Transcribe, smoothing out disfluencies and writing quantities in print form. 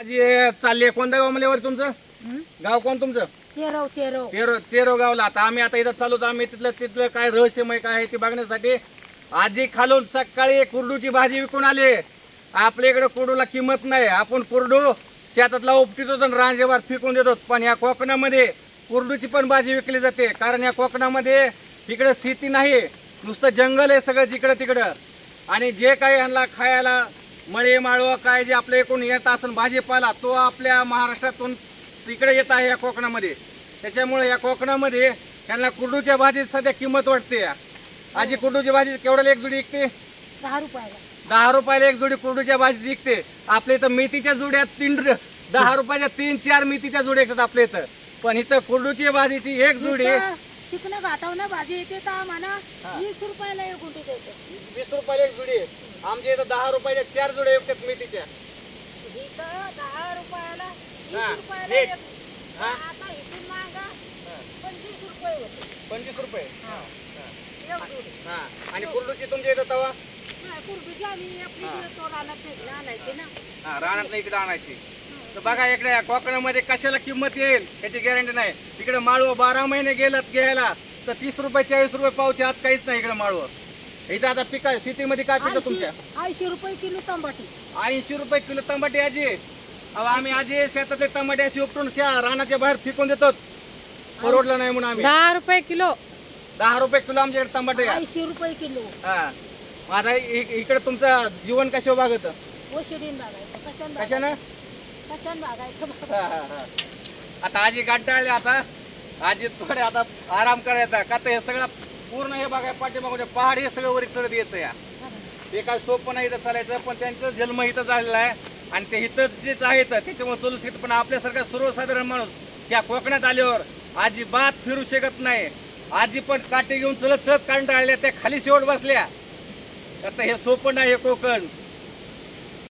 जी चालली कोणत्या गाव मध्ये तुमचं गाव कोण तुमचं? चेरव चेरव तेरो गावला. आता आम्ही आता इथं चालू आम्ही तिथलं काय रहस्यमय काय आहे ते बघण्यासाठी. आजी खालून सकाळी कुरडूची भाजी विकून आली. आपल्या इकडे कुरडूला किंमत नाही. आपण कुरडू शेतातला उपटितो आणि रांजेवर फेकून देतो. पण या कोकणामध्ये कुरडूची पण भाजी विकली जाते. कारण या कोकणामध्ये इकडे शेती नाही, नुसतं जंगल आहे सगळं जिकडं तिकडं. आणि जे काही ह्यांना खायला मळे माळवं काय जे आपल्या इकडून येत असेल भाजीपाला तो आपल्या महाराष्ट्रातून इकडे येत आहे या कोकणामध्ये. त्याच्यामुळे या कोकणामध्ये त्यांना कुरडूच्या भाजी सध्या किंमत वाटते. आजी कुरडूची भाजी केवढ्याला एक जुडी विकते? 10 रुपयाला. 10 रुपयाला एक जुडी कुरडूच्या भाजी विकते. आपल्या इथं मेथीच्या जुड्या 10 रुपयाच्या 3-4 मेथीच्या जुड्या येतात आपल्या इथं. पण इथं कुरडूची भाजीची एक जुडी तिकडं घाटावनं भाजी येते तर म्हणा 20 रुपयाला एक गुंठी देते. 20 रुपयाला एक जुडी. आमच्या इथं 10 रुपयाच्या 4 जुड्या विकतात मेथीच्या. इथं 10 रुपयाला 20 हा, रुपयाला एक. एक. आता इथून मागा 25 रुपये होते. 25 रुपये. एक जुडी. हा. आणि कुरडूची तुमच्या इथं तवा कुरडूची आम्ही आपली तो रानात भेटला आणायचे ना. रानात इकडे आणायची. तर बघा इकडे कोकणामध्ये कशाला किंमत येईल याची गॅरंटी नाही. इकडे माळवं 12 महिने गेलं घ्यायला तर 30 रुपये 40 रुपये पावचे आत काहीच नाही इकडे माळवं. इथं आता पिका शेतीमध्ये काय पिकं तुमच्या? 80 रुपये किलो टमाटी. 80 रुपये किलो टमाटे आजी. अहो आम्ही आजी शेतातले टमाटे अशी उपटून रानाच्या बाहेर फेकून देतो. परवडलं नाही म्हणून आम्ही 10 रुपये किलो. 10 रुपये किलो आमच्याकडे टमाटे. 80 रुपये किलो. हा. आता इकडे तुमचं जीवन कशावर भागत? ओशिडीन बागायचं. कशानं? कशानं बागायचं. आता आजी गाठ टाळली. आता आजी थोडे आता आराम करायचा का तर हे सगळं पूर्ण हे बघाय पाठीमागून पहाड हे सगळं वरी चढत यायचं या. हे काय सोपं नाही इथं चालायचं. पण त्यांचं जन्म इथं झालेला आहे आणि ते इथं जेच आहे त्याच्यामुळे चालू शकत. पण आपल्यासारखा सर्वसाधारण माणूस त्या कोकणात आल्यावर अजिबात फिरू शकत नाही. आजी पण काठी घेऊन चलत चलत काढून टाळल्या त्या खाली शेवट बसल्या. आता हे सोपं नाही हे कोकण.